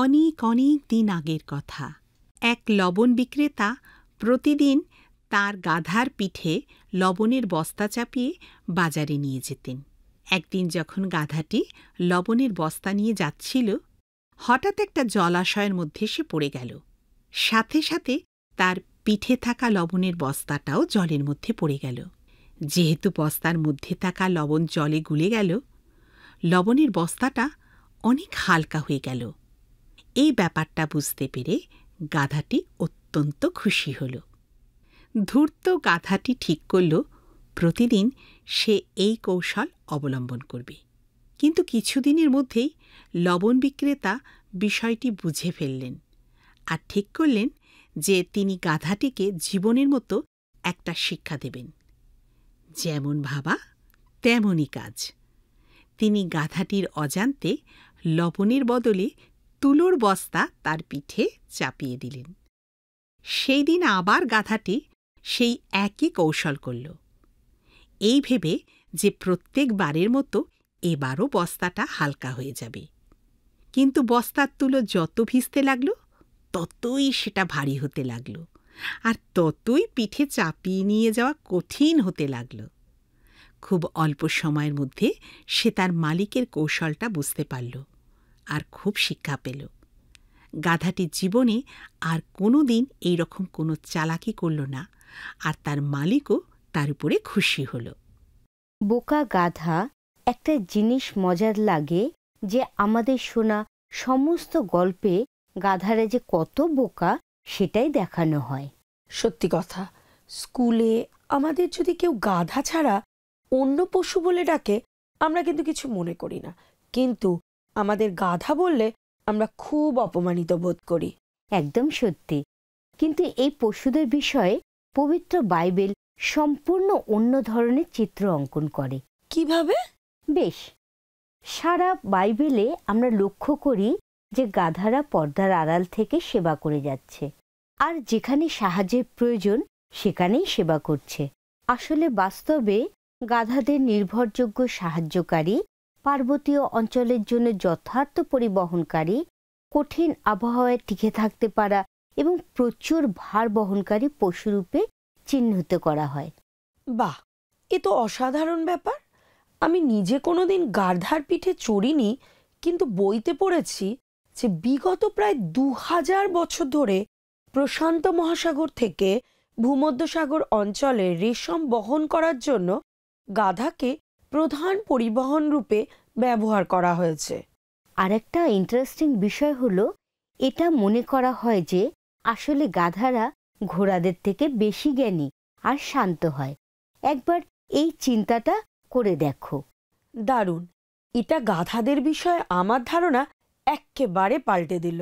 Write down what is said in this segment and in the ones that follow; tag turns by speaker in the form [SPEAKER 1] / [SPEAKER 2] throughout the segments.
[SPEAKER 1] অনেক অনেক দিন আগের কথা। এক লবণ বিক্রেতা প্রতিদিন তার গাধার পিঠে লবণের বস্তা চাপিয়ে বাজারে নিয়ে যেতেন। একদিন যখন গাধাটি লবণের বস্তা নিয়ে যাচ্ছিল, হঠাৎ একটা জলাশয়ের মধ্যে সে পড়ে গেল। সাথে সাথে তার পিঠে থাকা লবণের বস্তাটাও জলের মধ্যে পড়ে গেল। যেহেতু বস্তার মধ্যে থাকা লবণ জলে গুলে গেল, লবণের বস্তাটা অনেক হালকা হয়ে গেল। এই ব্যাপারটা বুঝতে পেরে গাধাটি অত্যন্ত খুশি হল। ধূর্ত গাধাটি ঠিক করল প্রতিদিন সে এই কৌশল অবলম্বন করবে। কিন্তু কিছুদিনের মধ্যেই লবণ বিক্রেতা বিষয়টি বুঝে ফেললেন আর ঠিক করলেন যে তিনি গাধাটিকে জীবনের মতো একটা শিক্ষা দেবেন। যেমন ভাবা তেমনই কাজ। তিনি গাধাটির অজান্তে লবণের বদলে তুলোর বস্তা তার পিঠে চাপিয়ে দিলেন। সেই দিন আবার গাধাটি সেই একই কৌশল করল, এই ভেবে যে প্রত্যেকবারের মতো এবারও বস্তাটা হালকা হয়ে যাবে। কিন্তু বস্তার তুলো যত ভিজতে লাগল, ততই সেটা ভারী হতে লাগল, আর ততই পিঠে চাপিয়ে নিয়ে যাওয়া কঠিন হতে লাগল। খুব অল্প সময়ের মধ্যে সে তার মালিকের কৌশলটা বুঝতে পারল আর খুব শিক্ষা পেল। গাধাটির জীবনে আর কোনো দিন এইরকম কোনো চালাকি করল না, আর তার মালিকও তার উপরে খুশি হল।
[SPEAKER 2] বোকা গাধা একটা জিনিস মজার লাগে, যে আমাদের শোনা সমস্ত গল্পে গাধারা যে কত বোকা সেটাই দেখানো হয়।
[SPEAKER 3] সত্যি কথা, স্কুলে আমাদের যদি কেউ গাধা ছাড়া অন্য পশু বলে ডাকে, আমরা কিন্তু কিছু মনে করি না, কিন্তু আমাদের গাধা বললে আমরা খুব অপমানিত বোধ করি।
[SPEAKER 2] একদম সত্যি। কিন্তু এই পশুদের বিষয়ে পবিত্র বাইবেল সম্পূর্ণ অন্য ধরনের চিত্র অঙ্কন করে।
[SPEAKER 3] কিভাবে?
[SPEAKER 2] বেশ, সারা বাইবেলে আমরা লক্ষ্য করি যে গাধারা পর্দার আড়াল থেকে সেবা করে যাচ্ছে, আর যেখানে সাহায্যের প্রয়োজন সেখানেই সেবা করছে। আসলে বাস্তবে গাধাদের নির্ভরযোগ্য সাহায্যকারী, পার্বতীয় অঞ্চলের জন্য যথার্থ পরিবহনকারী, কঠিন আবহাওয়ায় টিকে থাকতে পারা এবং প্রচুর ভার বহনকারী পশুরূপে চিহ্নিত করা হয়।
[SPEAKER 3] বাহ, এ তো অসাধারণ ব্যাপার। আমি নিজে কোনোদিন গাধার পিঠে চড়িনি, কিন্তু বইতে পড়েছি যে বিগত প্রায় 2000 বছর ধরে প্রশান্ত মহাসাগর থেকে ভূমধ্যসাগর অঞ্চলে রেশম বহন করার জন্য গাধাকে প্রধান পরিবহন রূপে ব্যবহার করা হয়েছে।
[SPEAKER 2] আরেকটা ইন্টারেস্টিং বিষয় হলো, এটা মনে করা হয় যে আসলে গাধারা ঘোড়াদের থেকে বেশি জ্ঞানী আর শান্ত হয়। একবার এই চিন্তাটা করে দেখো।
[SPEAKER 3] দারুণ, এটা গাধাদের বিষয়ে আমার ধারণা একেবারে পাল্টে দিল।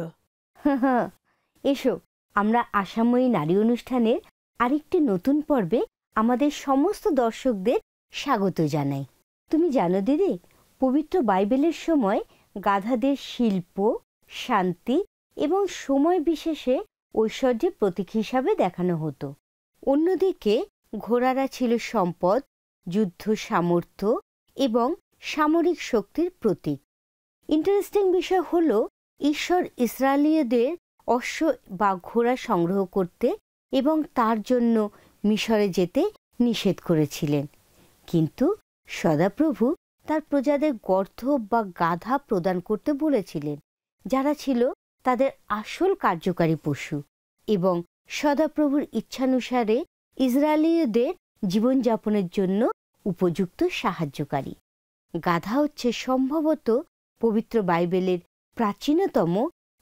[SPEAKER 2] এসো, আমরা আশাময়ী নারী অনুষ্ঠানের আরেকটি নতুন পর্বে আমাদের সমস্ত দর্শকদের স্বাগত জানাই। তুমি জানো দিদি, পবিত্র বাইবেলের সময় গাধাদের শিল্প, শান্তি এবং সময় বিশেষে ঐশ্বর্যের প্রতীক হিসাবে দেখানো হতো। অন্যদিকে ঘোড়ারা ছিল সম্পদ, যুদ্ধ সামর্থ্য এবং সামরিক শক্তির প্রতীক। ইন্টারেস্টিং বিষয় হলো, ঈশ্বর ইসরায়েলীয়দের অশ্ব বা ঘোড়া সংগ্রহ করতে এবং তার জন্য মিশরে যেতে নিষেধ করেছিলেন, কিন্তু সদাপ্রভু তার প্রজাদের গর্দভ বা গাধা প্রদান করতে বলেছিলেন, যারা ছিল তাদের আসল কার্যকারী পশু এবং সদাপ্রভুর ইচ্ছানুসারে ইসরায়েলীয়দের জীবনযাপনের জন্য উপযুক্ত সাহায্যকারী। গাধা হচ্ছে সম্ভবত পবিত্র বাইবেলের প্রাচীনতম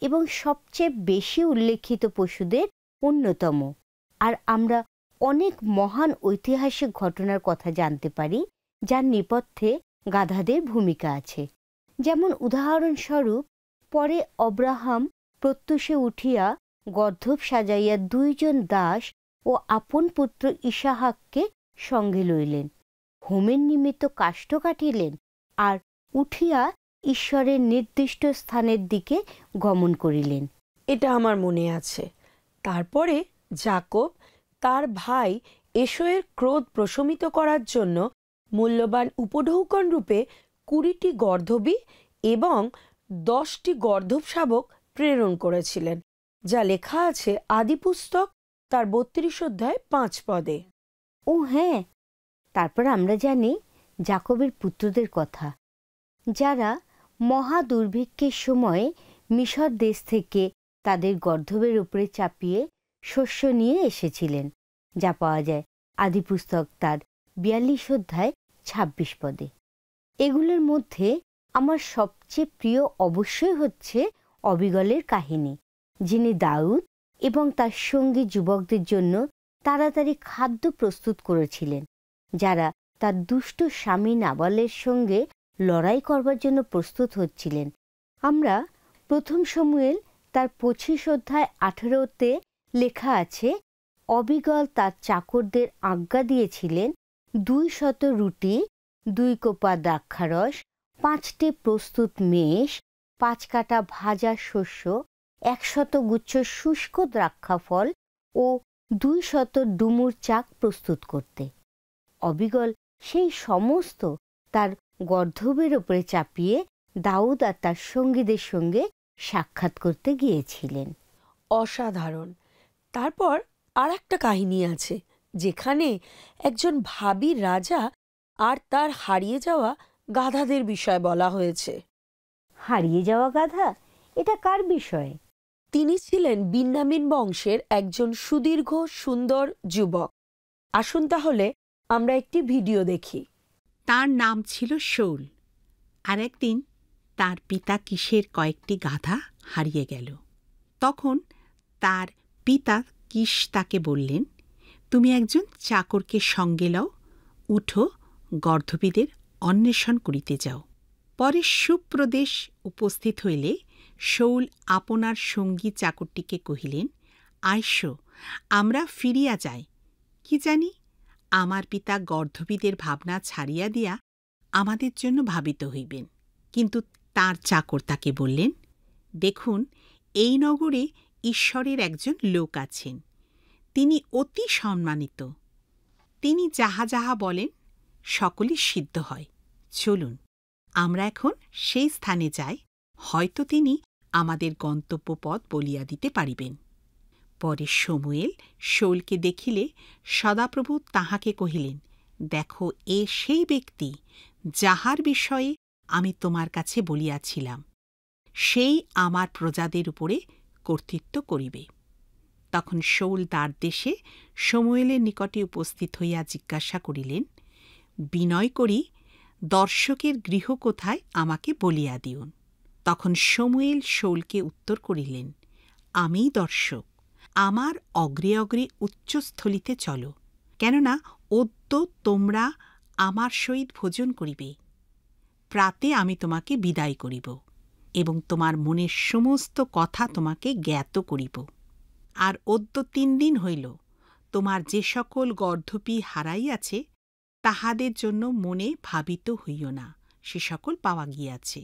[SPEAKER 2] এবং সবচেয়ে বেশি উল্লেখিত পশুদের অন্যতম, আর আমরা অনেক মহান ঐতিহাসিক ঘটনার কথা জানতে পারি যার নেপথ্যে গাধাদের ভূমিকা আছে। যেমন উদাহরণস্বরূপ, পরে অব্রাহাম প্রত্যুষে উঠিয়া গর্দভ সাজাইয়া 2 জন দাস ও আপন পুত্র ইসাহাককে সঙ্গে লইলেন, হোমের নিমিত্ত কাষ্ঠ কাটিলেন আর উঠিয়া ঈশ্বরের নির্দিষ্ট স্থানের দিকে গমন করিলেন।
[SPEAKER 3] এটা আমার মনে আছে। তারপরে যাকব তার ভাই এশোয়ের ক্রোধ প্রশমিত করার জন্য মূল্যবান উপঢৌকন রূপে 20টি গর্দভী এবং 10টি গর্দভ শাবক প্রেরণ করেছিলেন, যা লেখা আছে আদিপুস্তক তার 32 অধ্যায় 5 পদে।
[SPEAKER 2] ও হ্যাঁ, তারপর আমরা জানি যাকবের পুত্রদের কথা, যারা মহা দুর্ভিক্ষের সময়ে মিশর দেশ থেকে তাদের গর্ধবের উপরে চাপিয়ে শস্য নিয়ে এসেছিলেন, যা পাওয়া যায় আদিপুস্তক তার 42 অধ্যায় 26 পদে। এগুলোর মধ্যে আমার সবচেয়ে প্রিয় অবশ্যই হচ্ছে অবিগলের কাহিনী, যিনি দাউদ এবং তার সঙ্গী যুবকদের জন্য তাড়াতাড়ি খাদ্য প্রস্তুত করেছিলেন, যারা তার দুষ্ট স্বামী নাবালের সঙ্গে লড়াই করবার জন্য প্রস্তুত হচ্ছিলেন। আমরা প্রথম শমূয়েল তার 25 অধ্যায় 18তে লেখা আছে, অবিগল তার চাকরদের আজ্ঞা দিয়েছিলেন 200 রুটি, 2 কোপা দ্রাক্ষারস, 5টি প্রস্তুত মেষ, 5 কাটা ভাজা শস্য, 100 গুচ্ছ শুষ্ক দ্রাক্ষাফল ও 200 ডুমুর চাক প্রস্তুত করতে। অবিগল সেই সমস্ত তার গর্ধবের উপরে চাপিয়ে দাউদ আর তার সঙ্গীদের সঙ্গে সাক্ষাৎ করতে গিয়েছিলেন।
[SPEAKER 3] অসাধারণ। তারপর আর একটা কাহিনী আছে, যেখানে একজন ভাবী রাজা আর তার হারিয়ে যাওয়া গাধাদের বিষয় বলা হয়েছে।
[SPEAKER 2] হারিয়ে যাওয়া গাধা, এটা কার বিষয়?
[SPEAKER 3] তিনি ছিলেন বিন্যামিন বংশের একজন সুদীর্ঘ সুন্দর যুবক। আসুন তাহলে আমরা একটি ভিডিও দেখি।
[SPEAKER 1] তার নাম ছিল শৌল। আর একদিন তার পিতা কিসের কয়েকটি গাধা হারিয়ে গেল। তখন তার পিতা কিস তাকে বললেন, তুমি একজন চাকরকে সঙ্গে লও, উঠো, গর্ধবীদের অন্বেষণ করিতে যাও। পরে সুপ্রদেশ উপস্থিত হইলে শৌল আপনার সঙ্গী চাকরটিকে কহিলেন, আইসো, আমরা ফিরিয়া যাই। কি জানি আমার পিতা গর্ধবীদের ভাবনা ছাড়িয়া দিয়া আমাদের জন্য ভাবিত হইবেন। কিন্তু তার চাকর তাকে বললেন, দেখুন, এই নগরে ঈশ্বরের একজন লোক আছেন, তিনি অতি সম্মানিত। তিনি যাহা যাহা বলেন সকলই সিদ্ধ হয়। চলুন, আমরা এখন সেই স্থানে যাই, হয়তো তিনি আমাদের গন্তব্যপথ বলিয়া দিতে পারিবেন। পরে শমূয়েল শৌলকে দেখিলে সদাপ্রভু তাহাকে কহিলেন, দেখো, এ সেই ব্যক্তি যাহার বিষয়ে আমি তোমার কাছে বলিয়াছিলাম, সেই আমার প্রজাদের উপরে কর্তৃত্ব করিবে। তখন শৌল তার দেশে শমূয়েলের নিকটে উপস্থিত হইয়া জিজ্ঞাসা করিলেন, বিনয় করি দর্শকের গৃহ কোথায় আমাকে বলিয়া দিউন। তখন শমূয়েল শৌলকে উত্তর করিলেন, আমিই দর্শক, আমার অগ্রে অগ্রে উচ্চস্থলিতে চলো, কেননা অদ্য তোমরা আমার সহিত ভোজন করিবে। প্রাতে আমি তোমাকে বিদায় করিব এবং তোমার মনের সমস্ত কথা তোমাকে জ্ঞাত করিব। আর অদ্য 3 দিন হইল তোমার যে সকল গর্ধপী হারাইয়াছে, তাহাদের জন্য মনে ভাবিত হইও না, সে সকল পাওয়া গিয়াছে।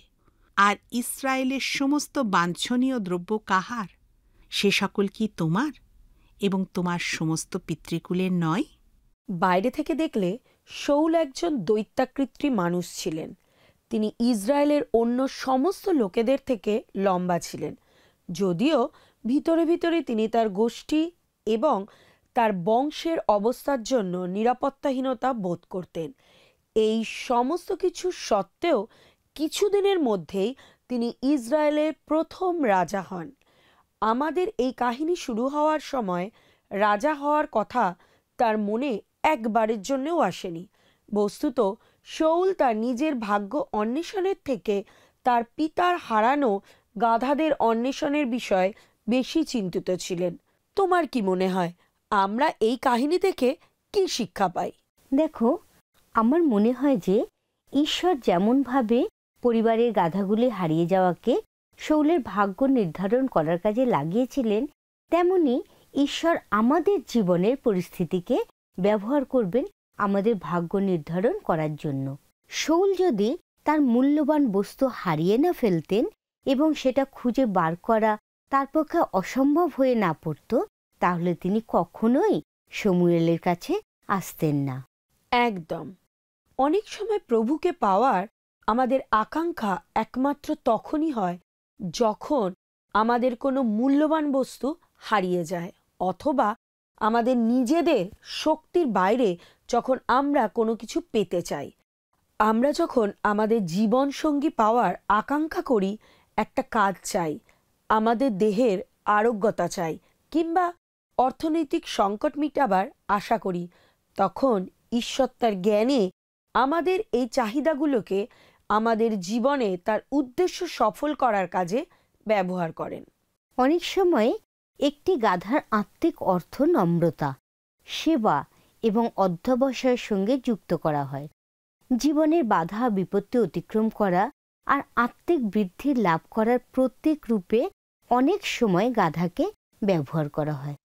[SPEAKER 1] আর ইসরায়েলের সমস্ত বাঞ্ছনীয় দ্রব্য কাহার? সে সকল কি তোমার এবং তোমার সমস্ত পিতৃকুলের নয়?
[SPEAKER 3] বাইরে থেকে দেখলে শৌল একজন দৈত্যাকৃতি মানুষ ছিলেন। তিনি ইসরায়েলের অন্য সমস্ত লোকেদের থেকে লম্বা ছিলেন, যদিও ভিতরে ভিতরে তিনি তার গোষ্ঠী এবং তার বংশের অবস্থার জন্য নিরাপত্তাহীনতা বোধ করতেন। এই সমস্ত কিছু সত্ত্বেও কিছুদিনের মধ্যেই তিনি ইসরায়েলের প্রথম রাজা হন। আমাদের এই কাহিনী শুরু হওয়ার সময় রাজা হওয়ার কথা তার মনে একবারের জন্যও আসেনি। বস্তুত শৌল তার নিজের ভাগ্য অন্বেষণের থেকে তার পিতার হারানো গাধাদের অন্বেষণের বিষয়ে বেশি চিন্তিত ছিলেন। তোমার কি মনে হয়, আমরা এই কাহিনী থেকে কি শিক্ষা পাই?
[SPEAKER 2] দেখো, আমার মনে হয় যে ঈশ্বর যেমনভাবে পরিবারের গাধাগুলি হারিয়ে যাওয়াকে শৌলের ভাগ্য নির্ধারণ করার কাজে লাগিয়েছিলেন, তেমনি ঈশ্বর আমাদের জীবনের পরিস্থিতিকে ব্যবহার করবেন আমাদের ভাগ্য নির্ধারণ করার জন্য। শৌল যদি তার মূল্যবান বস্তু হারিয়ে না ফেলতেন এবং সেটা খুঁজে বার করা তার পক্ষে অসম্ভব হয়ে না পড়ত, তাহলে তিনি কখনোই শমূয়েলের কাছে আসতেন না।
[SPEAKER 3] একদম। অনেক সময় প্রভুকে পাওয়ার আমাদের আকাঙ্ক্ষা একমাত্র তখনই হয় যখন আমাদের কোনো মূল্যবান বস্তু হারিয়ে যায়, অথবা আমাদের নিজেদের শক্তির বাইরে যখন আমরা কোনো কিছু পেতে চাই। আমরা যখন আমাদের জীবনসঙ্গী পাওয়ার আকাঙ্ক্ষা করি, একটা কাজ চাই, আমাদের দেহের আরোগ্যতা চাই, কিংবা অর্থনৈতিক সংকট মিটাবার আশা করি, তখন ঈশ্বর তার জ্ঞানে আমাদের এই চাহিদাগুলোকে আমাদের জীবনে তার উদ্দেশ্য সফল করার কাজে ব্যবহার করেন।
[SPEAKER 2] অনেক সময় একটি গাধার আত্মিক অর্থ নম্রতা, সেবা এবং অধ্যবসায়ের সঙ্গে যুক্ত করা হয়। জীবনের বাধা বিপত্তি অতিক্রম করা আর আত্মিক বৃদ্ধি লাভ করার প্রত্যেক রূপে অনেক সময় গাধাকে ব্যবহার করা হয়।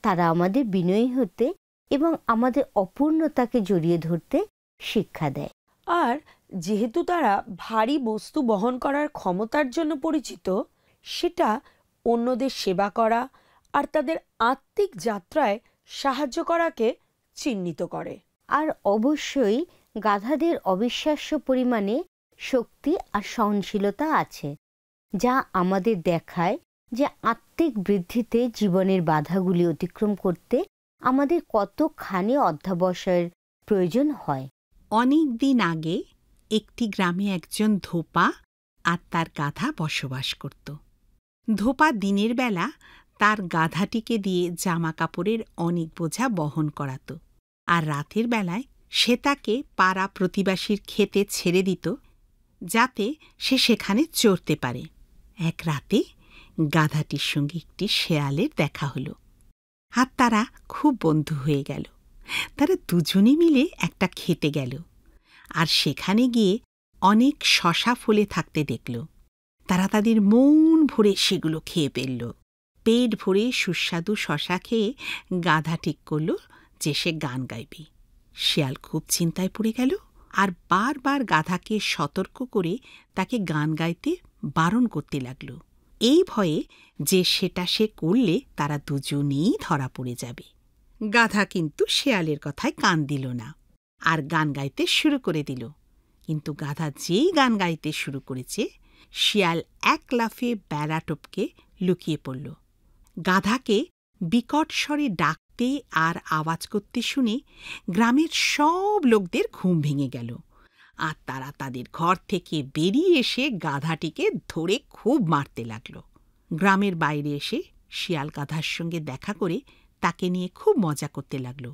[SPEAKER 2] তারা আমাদের বিনয়ী হতে এবং আমাদের অপূর্ণতাকে জড়িয়ে ধরতে শিক্ষা দেয়।
[SPEAKER 3] আর যেহেতু তারা ভারী বস্তু বহন করার ক্ষমতার জন্য পরিচিত, সেটা অন্যদের সেবা করা আর তাদের আত্মিক যাত্রায় সাহায্য করাকে চিহ্নিত করে।
[SPEAKER 2] আর অবশ্যই গাধাদের অবিশ্বাস্য পরিমাণে শক্তি আর সহনশীলতা আছে, যা আমাদের দেখায় যে আত্মিক বৃদ্ধিতে জীবনের বাধাগুলি অতিক্রম করতে আমাদের কতখানি অধ্যবসায়ের প্রয়োজন হয়।
[SPEAKER 1] অনেক দিন আগে একটি গ্রামে একজন ধোপা আর তার গাধা বসবাস করত। ধোপা দিনের বেলা তার গাধাটিকে দিয়ে জামা কাপড়ের অনেক বোঝা বহন করাত, আর রাতের বেলায় সে তাকে পাড়া প্রতিবাসীর ক্ষেতে ছেড়ে দিত, যাতে সে সেখানে চড়তে পারে। এক রাতে গাধাটির সঙ্গে একটি শেয়ালের দেখা হলো, আর তারা খুব বন্ধু হয়ে গেল। তারা দুজনে মিলে একটা খেতে গেল, আর সেখানে গিয়ে অনেক শশা ফলে থাকতে দেখল। তারা তাদের মন ভরে সেগুলো খেয়ে ফেলল। পেট ভরে সুস্বাদু শশা খেয়ে গাধা ঠিক করল যে সে গান গাইবে। শিয়াল খুব চিন্তায় পড়ে গেল, আর বারবার গাধাকে সতর্ক করে তাকে গান গাইতে বারণ করতে লাগল, এই ভয়ে যে সেটা সে করলে তারা দুজনেই ধরা পড়ে যাবে। গাধা কিন্তু শেয়ালের কথায় কান দিল না, আর গান গাইতে শুরু করে দিল। কিন্তু গাধা যেই গান গাইতে শুরু করেছে, শিয়াল এক লাফে বেড়া টপকে লুকিয়ে পড়ল। গাধাকে বিকট স্বরে ডাকতে আর আওয়াজ করতে শুনে গ্রামের সব লোকদের ঘুম ভেঙে গেল, আর তারা তাদের ঘর থেকে বেরিয়ে এসে গাধাটিকে ধরে খুব মারতে লাগল। গ্রামের বাইরে এসে শিয়াল গাধার সঙ্গে দেখা করে তাকে নিয়ে খুব মজা করতে লাগল।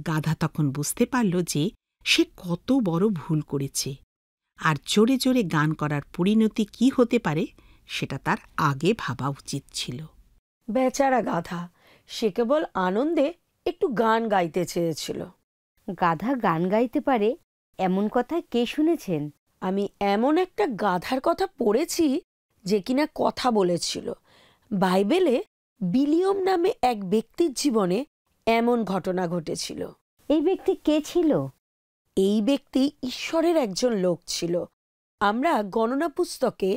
[SPEAKER 1] গাধা তখন বুঝতে পারল যে সে কত বড় ভুল করেছে, আর জোরে জোরে গান করার পরিণতি কি হতে পারে সেটা তার আগে ভাবা উচিত ছিল।
[SPEAKER 3] বেচারা গাধা, সে কেবল আনন্দে একটু গান গাইতে চেয়েছিল।
[SPEAKER 2] গাধা গান গাইতে পারে এমন কথা কে শুনেছেন?
[SPEAKER 3] আমি এমন একটা গাধার কথা পড়েছি যে কিনা কথা বলেছিল। বাইবেলে বিলিয়ম নামে এক ব্যক্তির জীবনে এমন ঘটনা ঘটেছিল।
[SPEAKER 2] এই ব্যক্তি কে ছিল?
[SPEAKER 3] এই ব্যক্তি ঈশ্বরের একজন লোক ছিল। আমরা গণনা পুস্তকে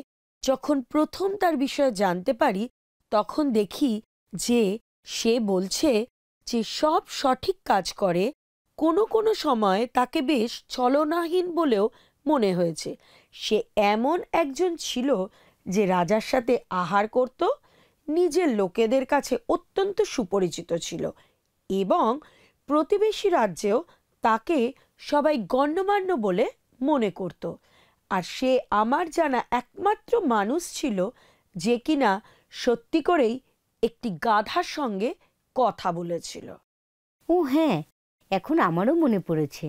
[SPEAKER 3] যখন প্রথম তার বিষয়ে জানতে পারি, তখন দেখি যে সে বলছে যে সব সঠিক কাজ করে। কোনো কোনো সময় তাকে বেশ ছলনাহীন বলেও মনে হয়েছে। সে এমন একজন ছিল যে রাজার সাথে আহার করত, নিজের লোকেদের কাছে অত্যন্ত সুপরিচিত ছিল, এবং প্রতিবেশী রাজ্যেও তাকে সবাই গণ্যমান্য বলে মনে করত। আর সে আমার জানা একমাত্র মানুষ ছিল যে কিনা সত্যি করেই একটি গাধার সঙ্গে কথা বলেছিল।
[SPEAKER 2] ও হ্যাঁ, এখন আমারও মনে পড়েছে।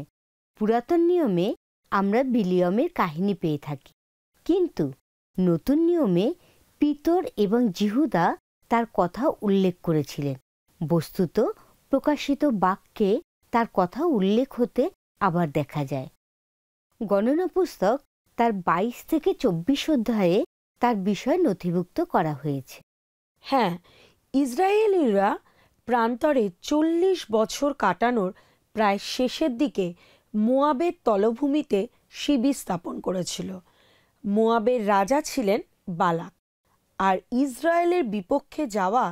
[SPEAKER 2] পুরাতন নিয়মে আমরা বিলিয়মের কাহিনী পেয়ে থাকি, কিন্তু নতুন নিয়মে পিতর এবং জিহুদা তার কথা উল্লেখ করেছিলেন। বস্তুত প্রকাশিত বাক্যে তার কথা উল্লেখ হতে আবার দেখা যায়। গণনা পুস্তক তার 22 থেকে 24 অধ্যায়ে তার বিষয় নথিভুক্ত করা হয়েছে।
[SPEAKER 3] হ্যাঁ, ইসরায়েলিরা প্রান্তরে 40 বছর কাটানোর প্রায় শেষের দিকে মোয়াবের তলভূমিতে শিবির স্থাপন করেছিল। মোয়াবের রাজা ছিলেন বালাক, আর ইসরায়েলের বিপক্ষে যাওয়া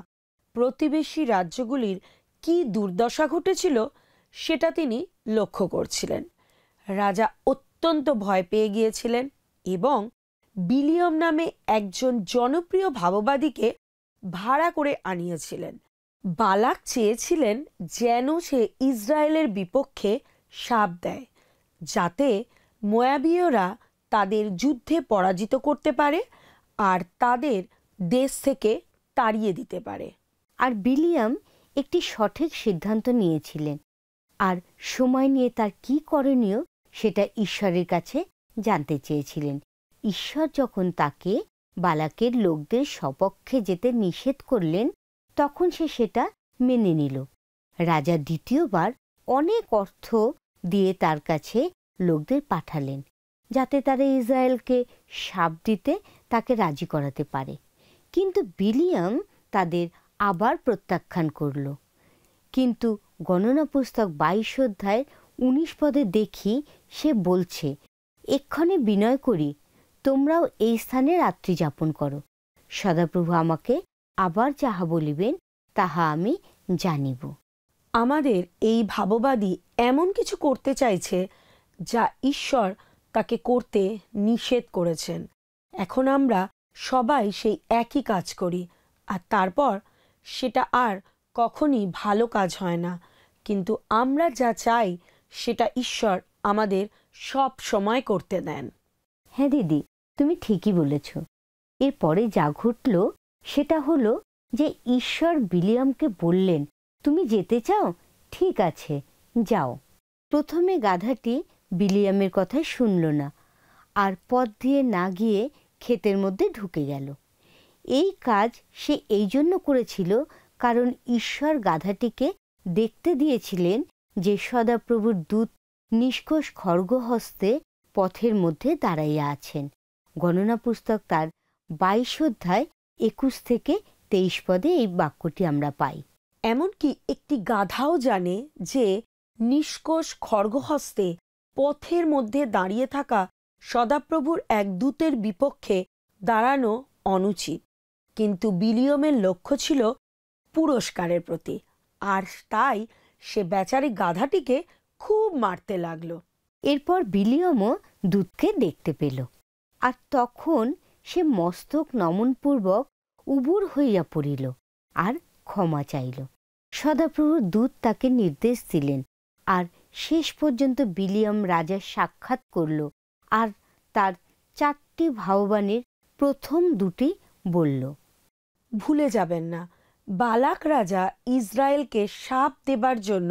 [SPEAKER 3] প্রতিবেশী রাজ্যগুলির কি দুর্দশা ঘটেছিল সেটা তিনি লক্ষ্য করছিলেন। রাজা অত্যন্ত ভয় পেয়ে গিয়েছিলেন এবং বিলিয়ম নামে একজন জনপ্রিয় ভাববাদীকে ভাড়া করে আনিয়েছিলেন। বালাক চেয়েছিলেন যেন সে ইসরায়েলের বিপক্ষে শাপ দেয়, যাতে মোয়াবীয়রা তাদের যুদ্ধে পরাজিত করতে পারে আর তাদের দেশ থেকে তাড়িয়ে দিতে পারে।
[SPEAKER 2] আর বিলিয়াম একটি সঠিক সিদ্ধান্ত নিয়েছিলেন, আর সময় নিয়ে তার কি করণীয় সেটা ঈশ্বরের কাছে জানতে চেয়েছিলেন। ঈশ্বর যখন তাকে বালাকের লোকদের সপক্ষে যেতে নিষেধ করলেন, তখন সে সেটা মেনে নিল। রাজা দ্বিতীয়বার অনেক অর্থ দিয়ে তার কাছে লোকদের পাঠালেন, যাতে তারা ইসরায়েলকে শাপ দিতে তাকে রাজি করাতে পারে। কিন্তু বিলিয়াম তাদের আবার প্রত্যাখ্যান করল। কিন্তু গণনা পুস্তক 22 অধ্যায়ের 19 পদে দেখি সে বলছে, এক্ষণে বিনয় করি তোমরাও এই স্থানে রাত্রি যাপন করো, সদাপ্রভু আমাকে আবার যাহা বলিবেন তাহা আমি জানিব।
[SPEAKER 3] আমাদের এই ভাববাদী এমন কিছু করতে চাইছে যা ঈশ্বর তাকে করতে নিষেধ করেছেন। এখন আমরা সবাই সেই একই কাজ করি, আর তারপর সেটা আর কখনই ভালো কাজ হয় না। কিন্তু আমরা যা চাই সেটা ঈশ্বর আমাদের সব সময় করতে দেন।
[SPEAKER 2] হ্যাঁ দিদি, তুমি ঠিকই বলেছ। এরপরে যা ঘটল সেটা হলো যে ঈশ্বর বিলিয়ামকে বললেন, তুমি যেতে চাও? ঠিক আছে, যাও। প্রথমে গাধাটি বিলিয়ামের কথা শুনল না, আর পথ দিয়ে না গিয়ে ক্ষেতের মধ্যে ঢুকে গেল। এই কাজ সে এই জন্য করেছিল কারণ ঈশ্বর গাধাটিকে দেখতে দিয়েছিলেন যে সদাপ্রভুর দূত নিষ্কোষ খড়গহস্তে পথের মধ্যে দাঁড়াইয়া আছেন। গণনা পুস্তক তার 22 অধ্যায় 21 থেকে 23 পদে এই বাক্যটি আমরা পাই।
[SPEAKER 3] এমনকি একটি গাধাও জানে যে নিষ্কোষ খড়গহস্তে পথের মধ্যে দাঁড়িয়ে থাকা সদাপ্রভুর এক দূতের বিপক্ষে দাঁড়ানো অনুচিত। কিন্তু বিলিয়মের লক্ষ্য ছিল পুরস্কারের প্রতি, আর তাই সে বেচারি গাধাটিকে খুব মারতে লাগলো।
[SPEAKER 2] এরপর বিলিয়মও দূতকে দেখতে পেল, আর তখন সে মস্তক নমনপূর্বক উবুর হইয়া পড়িল আর ক্ষমা চাইল। সদাপ্রভুর দূত তাকে নির্দেশ দিলেন, আর শেষ পর্যন্ত বিলিয়ম রাজার সাক্ষাৎ করল, আর তার 4টি ভাববাণীর প্রথম 2টি বলল।
[SPEAKER 3] ভুলে যাবেন না, বালাক রাজা ইসরায়েলকে শাপ দেবার জন্য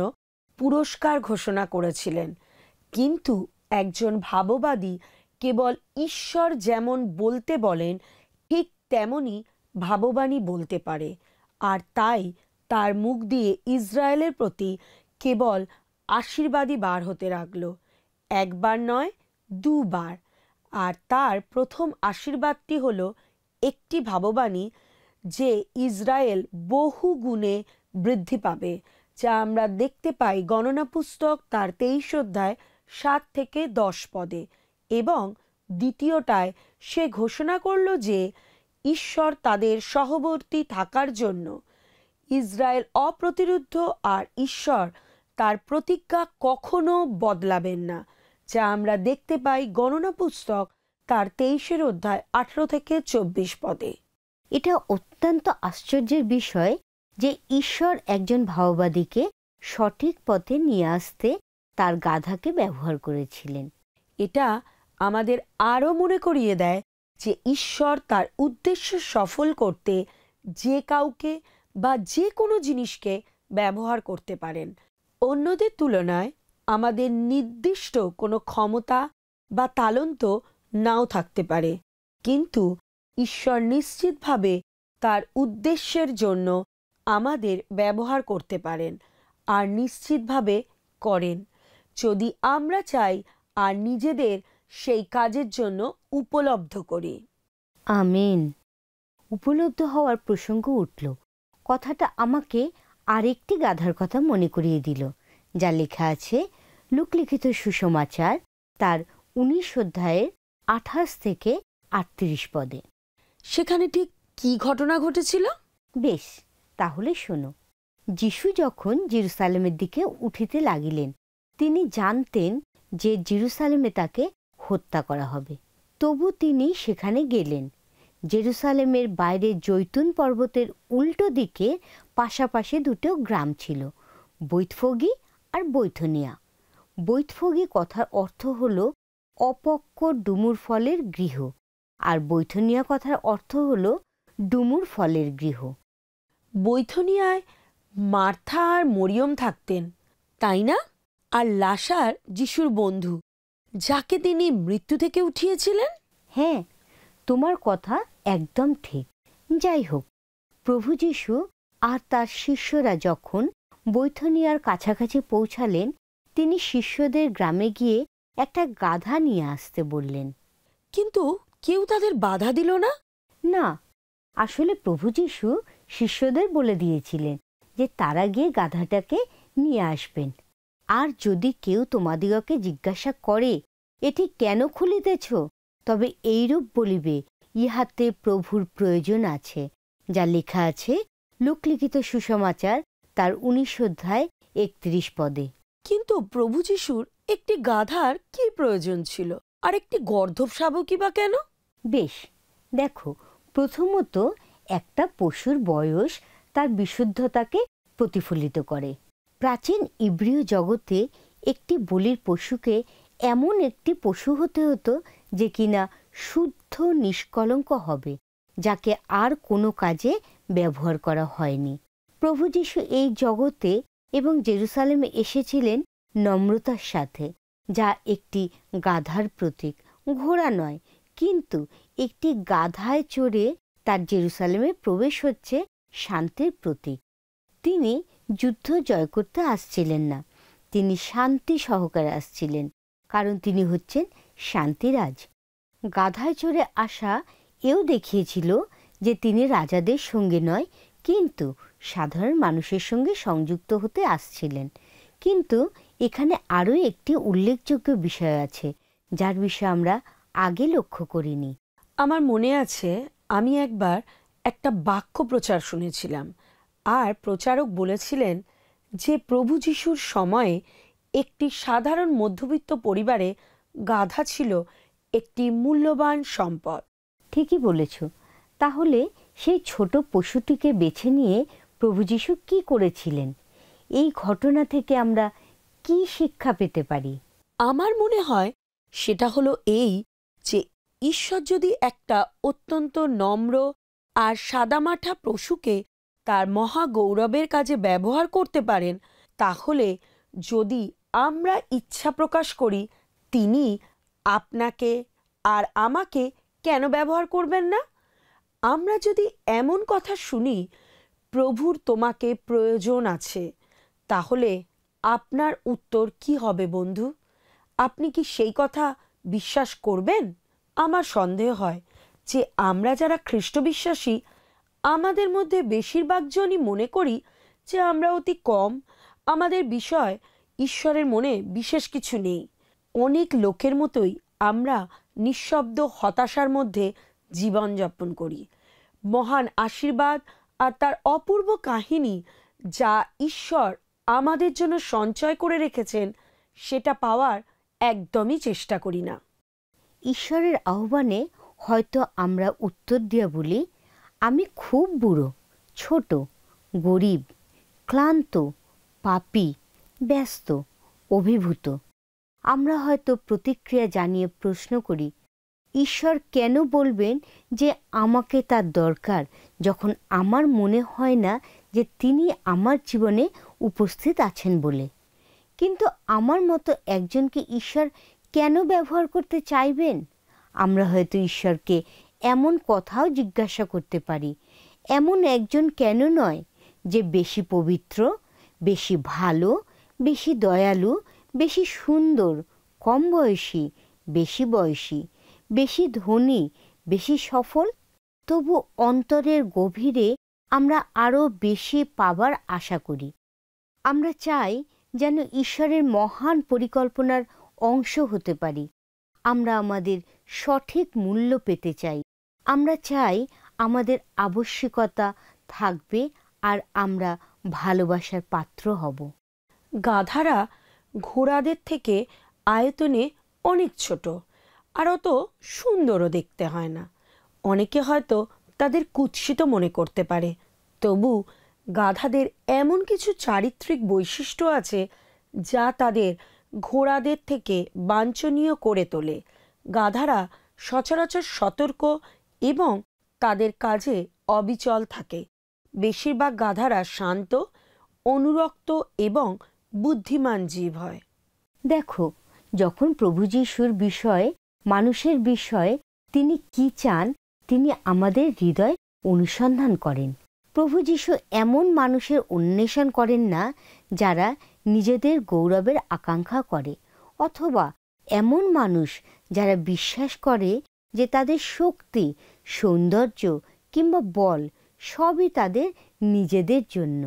[SPEAKER 3] পুরস্কার ঘোষণা করেছিলেন। কিন্তু একজন ভাববাদী কেবল ঈশ্বর যেমন বলতে বলেন ঠিক তেমনি ভাববাণী বলতে পারে, আর তাই তার মুখ দিয়ে ইসরায়েলের প্রতি কেবল আশীর্বাদই বার হতে লাগল, একবার নয় 2 বার। আর তার প্রথম আশীর্বাদটি হলো একটি ভাববাণী যে ইসরায়েল বহু গুণে বৃদ্ধি পাবে, যা আমরা দেখতে পাই গণনা পুস্তক তার 23 অধ্যায় 7 থেকে 10 পদে। এবং দ্বিতীয়টায় সে ঘোষণা করল যে ঈশ্বর তাদের সহবর্তী থাকার জন্য ইসরায়েল অপ্রতিরুদ্ধ, আর ঈশ্বর তার প্রতিজ্ঞা কখনো বদলাবেন না, যা আমরা দেখতে পাই গণনা পুস্তক তার 23 অধ্যায় 18 থেকে 24 পদে।
[SPEAKER 2] এটা অত্যন্ত আশ্চর্যের বিষয় যে ঈশ্বর একজন ভাববাদীকে সঠিক পথে নিয়ে আসতে তার গাধাকে ব্যবহার করেছিলেন।
[SPEAKER 3] এটা আমাদের আরও মনে করিয়ে দেয় যে ঈশ্বর তার উদ্দেশ্য সফল করতে যে কাউকে বা যে কোনো জিনিসকে ব্যবহার করতে পারেন। অন্যদের তুলনায় আমাদের নির্দিষ্ট কোনো ক্ষমতা বা তালন্ত নাও থাকতে পারে, কিন্তু ঈশ্বর নিশ্চিতভাবে তার উদ্দেশ্যের জন্য আমাদের ব্যবহার করতে পারেন, আর নিশ্চিতভাবে করেন, যদি আমরা চাই আর নিজেদের সেই কাজের জন্য উপলব্ধ করি।
[SPEAKER 2] আমেন। উপলব্ধ হওয়ার প্রসঙ্গ উঠল, কথাটা আমাকে আরেকটি গাধার কথা মনে করিয়ে দিল, যা লেখা আছে লুকলিখিত সুসমাচার তার 19 অধ্যায়ের 28 থেকে 38 পদে।
[SPEAKER 3] সেখানে ঠিক কি ঘটনা ঘটেছিল?
[SPEAKER 2] বেশ, তাহলে শোনো। যিশু যখন জেরুসালেমের দিকে উঠিতে লাগিলেন, তিনি জানতেন যে জেরুসালেমে তাকে হত্যা করা হবে। তবু তিনি সেখানে গেলেন। জেরুসালেমের বাইরে জৈতুন পর্বতের উল্টো দিকে পাশাপাশি দুটো গ্রাম ছিল, বৈতফগি আর বৈথনিয়া। বৈতফগি কথার অর্থ হল অপক্ক ডুমুর ফলের গৃহ, আর বৈথনিয়া কথার অর্থ হল ডুমুর ফলের গৃহ।
[SPEAKER 3] বৈথনিয়ায় মার্থা আর মরিয়ম থাকতেন, তাই না? আর লাসার যিশুর বন্ধু, যাকে তিনি মৃত্যু থেকে উঠিয়েছিলেন।
[SPEAKER 2] হ্যাঁ, তোমার কথা একদম ঠিক। যাই হোক, প্রভু যীশু আর তার শিষ্যরা যখন বৈথনিয়ার কাছাকাছি পৌঁছালেন, তিনি শিষ্যদের গ্রামে গিয়ে একটা গাধা নিয়ে আসতে বললেন।
[SPEAKER 3] কিন্তু কেউ তাদের বাধা দিল না।
[SPEAKER 2] না, আসলে প্রভু যীশু শিষ্যদের বলে দিয়েছিলেন যে তারা গিয়ে গাধাটাকে নিয়ে আসবেন। আর যদি কেউ তোমাদিগকে জিজ্ঞাসা করে, এটি কেন খুলিতেছ, তবে এইরূপ বলিবে, ইহাতে প্রভুর প্রয়োজন আছে, যা লেখা আছে লোকলিখিত সুসমাচার তার 19 অধ্যায় 31 পদে।
[SPEAKER 3] কিন্তু প্রভু যিশুর একটি গাধার কি প্রয়োজন ছিল, আর একটি গর্দভ শাবকই বা কেন?
[SPEAKER 2] বেশ, দেখো, প্রথমত একটা পশুর বয়স তার বিশুদ্ধতাকে প্রতিফলিত করে। প্রাচীন ইব্রীয় জগতে একটি বলির পশুকে এমন একটি পশু হতে হতো যে কিনা শুদ্ধ নিষ্কলঙ্ক হবে, যাকে আর কোনো কাজে ব্যবহার করা হয়নি। প্রভু যীশু এই জগতে এবং জেরুসালেমে এসেছিলেন নম্রতার সাথে, যা একটি গাধার প্রতীক। ঘোড়া নয়, কিন্তু একটি গাধায় চড়ে তার জেরুসালেমে প্রবেশ হচ্ছে শান্তির প্রতীক। তিনি যুদ্ধ জয় করতে আসছিলেন না, তিনি শান্তি সহকারে আসছিলেন, কারণ তিনি হচ্ছেন শান্তিরাজ। গাধায় চড়ে আসা এও দেখিয়েছিল যে তিনি রাজাদের সঙ্গে নয়, কিন্তু সাধারণ মানুষের সঙ্গে সংযুক্ত হতে আসছিলেন। কিন্তু এখানে আরও একটি উল্লেখযোগ্য বিষয় আছে, যার বিষয়ে আমরা আগে লক্ষ্য করিনি।
[SPEAKER 3] আমার মনে আছে, আমি একবার একটা বাক্য প্রচার শুনেছিলাম, আর প্রচারক বলেছিলেন যে প্রভু যিশুর সময়ে একটি সাধারণ মধ্যবিত্ত পরিবারে গাধা ছিল একটি মূল্যবান সম্পদ।
[SPEAKER 2] ঠিকই বলেছ। তাহলে সেই ছোট পশুটিকে বেছে নিয়ে প্রভু যীশু কি করেছিলেন? এই ঘটনা থেকে আমরা কি শিক্ষা পেতে পারি?
[SPEAKER 3] আমার মনে হয় সেটা হলো এই যে ঈশ্বর যদি একটা অত্যন্ত নম্র আর সাদামাঠা পশুকে তার মহা গৌরবের কাজে ব্যবহার করতে পারেন, তাহলে যদি আমরা ইচ্ছা প্রকাশ করি, তিনি আপনাকে আর আমাকে কেন ব্যবহার করবেন না? আমরা যদি এমন কথা শুনি, প্রভুর তোমাকে প্রয়োজন আছে, তাহলে আপনার উত্তর কি হবে বন্ধু? আপনি কি সেই কথা বিশ্বাস করবেন? আমার সন্দেহ হয় যে আমরা যারা খ্রিস্ট বিশ্বাসী, আমাদের মধ্যে বেশিরভাগ জনই মনে করি যে আমরা অতি কম, আমাদের বিষয় ঈশ্বরের মনে বিশেষ কিছু নেই। অনেক লোকের মতোই আমরা নিঃশব্দ হতাশার মধ্যে জীবনযাপন করি। মহান আশীর্বাদ আর তার অপূর্ব কাহিনী যা ঈশ্বর আমাদের জন্য সঞ্চয় করে রেখেছেন, সেটা পাওয়ার একদমই চেষ্টা করি না।
[SPEAKER 2] ঈশ্বরের আহ্বানে হয়তো আমরা উত্তর দিয়ে বলি, আমি খুব বুড়ো, ছোট, গরিব, ক্লান্ত, পাপী, ব্যস্ত, অভিভূত। আমরা হয়তো প্রতিক্রিয়া জানিয়ে প্রশ্ন করি, ঈশ্বর কেন বলবেন যে আমাকে তার দরকার, যখন আমার মনে হয় না যে তিনি আমার জীবনে উপস্থিত আছেন বলে? কিন্তু আমার মতো একজনকে ঈশ্বর কেন ব্যবহার করতে চাইবেন? আমরা হয়তো ঈশ্বরকে এমন কথাও জিজ্ঞাসা করতে পারি, এমন একজন কেন নয় যে বেশি পবিত্র, বেশি ভালো, বেশি দয়ালু, বেশি সুন্দর, কম বয়সী, বেশি বয়সী, বেশি ধনী, বেশি সফল? তবু অন্তরের গভীরে আমরা আরও বেশি পাবার আশা করি। আমরা চাই যেন ঈশ্বরের মহান পরিকল্পনার অংশ হতে পারি। আমরা আমাদের সঠিক মূল্য পেতে চাই। আমরা চাই আমাদের আবশ্যকতা থাকবে আর আমরা ভালোবাসার পাত্র হব।
[SPEAKER 3] গাধারা ঘোড়াদের থেকে আয়তনে অনেক ছোট, আর অত সুন্দরও দেখতে হয় না। অনেকে হয়তো তাদের কুৎসিত মনে করতে পারে, তবু গাধাদের এমন কিছু চারিত্রিক বৈশিষ্ট্য আছে যা তাদের ঘোড়াদের থেকে বাঞ্ছনীয় করে তোলে। গাধারা সচরাচর সতর্ক এবং তাদের কাজে অবিচল থাকে। বেশিরভাগ গাধারা শান্ত, অনুরক্ত এবং বুদ্ধিমান জীব হয়।
[SPEAKER 2] দেখো, যখন প্রভু যিশুর বিষয়ে, মানুষের বিষয়ে তিনি কি চান, তিনি আমাদের হৃদয় অনুসন্ধান করেন। প্রভু যিশু এমন মানুষের অন্বেষণ করেন না যারা নিজেদের গৌরবের আকাঙ্ক্ষা করে, অথবা এমন মানুষ যারা বিশ্বাস করে যে তাদের শক্তি, সৌন্দর্য কিংবা বল সবই তাদের নিজেদের জন্য,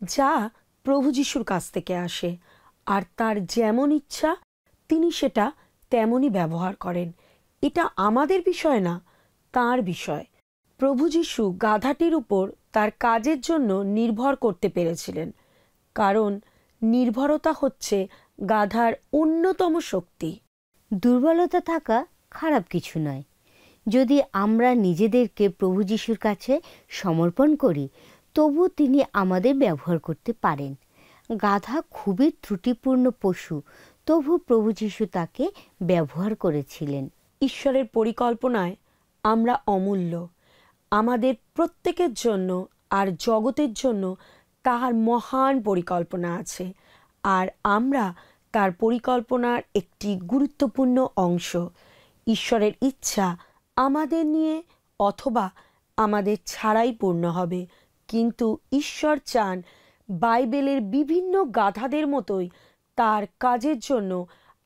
[SPEAKER 3] যা প্রভু যিশুর কাছ থেকে আসে, আর তার যেমন ইচ্ছা তিনি সেটা তেমনই ব্যবহার করেন। এটা আমাদের বিষয় না, তার বিষয়। প্রভু যিশু গাধাটির উপর তার কাজের জন্য নির্ভর করতে পেরেছিলেন, কারণ নির্ভরতা হচ্ছে গাধার অন্যতম শক্তি।
[SPEAKER 2] দুর্বলতা থাকা খারাপ কিছু নয়। যদি আমরা নিজেদেরকে প্রভু যিশুর কাছে সমর্পণ করি, তবু তিনি আমাদের ব্যবহার করতে পারেন। গাধা খুবই ত্রুটিপূর্ণ পশু, তবু প্রভু যিশু তাকে ব্যবহার করেছিলেন।
[SPEAKER 3] ঈশ্বরের পরিকল্পনায় আমরা অমূল্য। আমাদের প্রত্যেকের জন্য আর জগতের জন্য তার মহান পরিকল্পনা আছে, আর আমরা তার পরিকল্পনার একটি গুরুত্বপূর্ণ অংশ। ঈশ্বরের ইচ্ছা আমাদের নিয়ে অথবা আমাদের ছাড়াই পূর্ণ হবে, কিন্তু ঈশ্বর চান বাইবেলের বিভিন্ন গাধাদের মতোই তার কাজের জন্য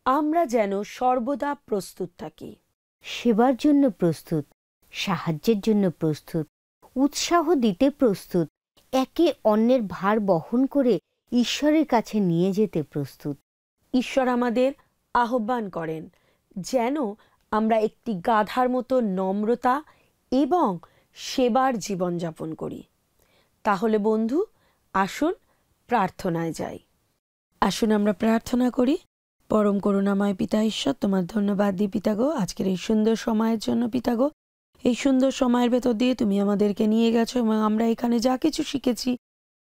[SPEAKER 3] আমরা যেন সর্বদা প্রস্তুত থাকি।
[SPEAKER 2] সেবার জন্য প্রস্তুত, সাহায্যের জন্য প্রস্তুত, উৎসাহ দিতে প্রস্তুত, একে অন্যের ভার বহন করে ঈশ্বরের কাছে নিয়ে যেতে প্রস্তুত।
[SPEAKER 3] ঈশ্বর আমাদের আহ্বান করেন যেন আমরা একটি গাধার মতো নম্রতা এবং সেবার জীবনযাপন করি। তাহলে বন্ধু, আসুন প্রার্থনায় যাই। আসুন আমরা প্রার্থনা করি। পরম করুণাময় পিতা ঈশ্বর, তোমার ধন্যবাদ দিই পিতাগো আজকের এই সুন্দর সময়ের জন্য। পিতাগো, এই সুন্দর সময়ের ভেতর দিয়ে তুমি আমাদেরকে নিয়ে গেছো এবং আমরা এখানে যা কিছু শিখেছি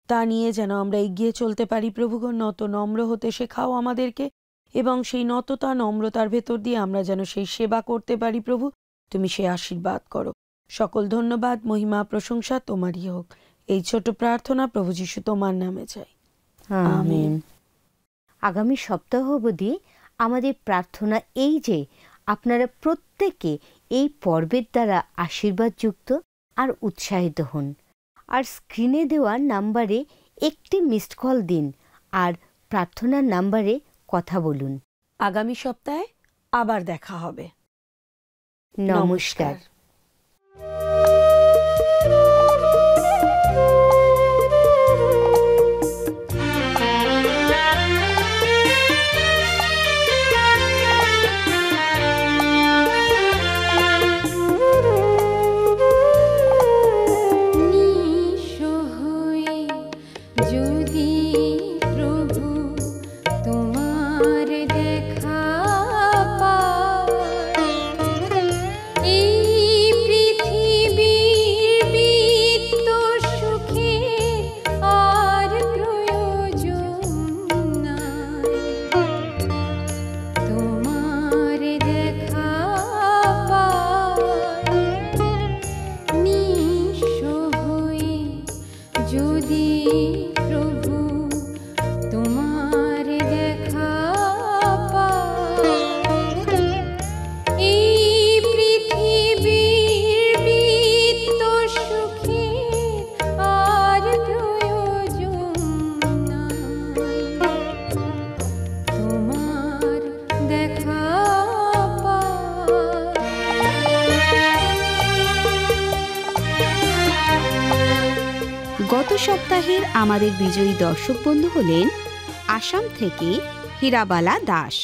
[SPEAKER 3] তা নিয়ে যেন আমরা এগিয়ে চলতে পারি। প্রভুগো, নত নম্র হতে শেখাও আমাদেরকে, এবং সেই নততা নম্রতার ভেতর দিয়ে আমরা যেন সেই সেবা করতে পারি। প্রভু, তুমি সেই আশীর্বাদ করো। সকল ধন্যবাদ, মহিমা, প্রশংসা তোমারই হোক। এই ছোট প্রার্থনা প্রভু যিশু তোমার নামে চাই, আমেন।
[SPEAKER 2] আগামী সপ্তাহ অবধি আমাদের প্রার্থনা এই যে আপনারা প্রত্যেকে এই পর্বের দ্বারা আশীর্বাদযুক্ত আর উৎসাহিত হন। আর স্ক্রিনে দেওয়া নাম্বারে একটি মিসড কল দিন আর প্রার্থনার নাম্বারে কথা বলুন।
[SPEAKER 3] আগামী সপ্তাহে আবার দেখা হবে।
[SPEAKER 2] নমস্কার।
[SPEAKER 1] গত সপ্তাহের আমাদের বিজয়ী দর্শক বন্ধু হলেন আসাম থেকে হীরাবালা দাস।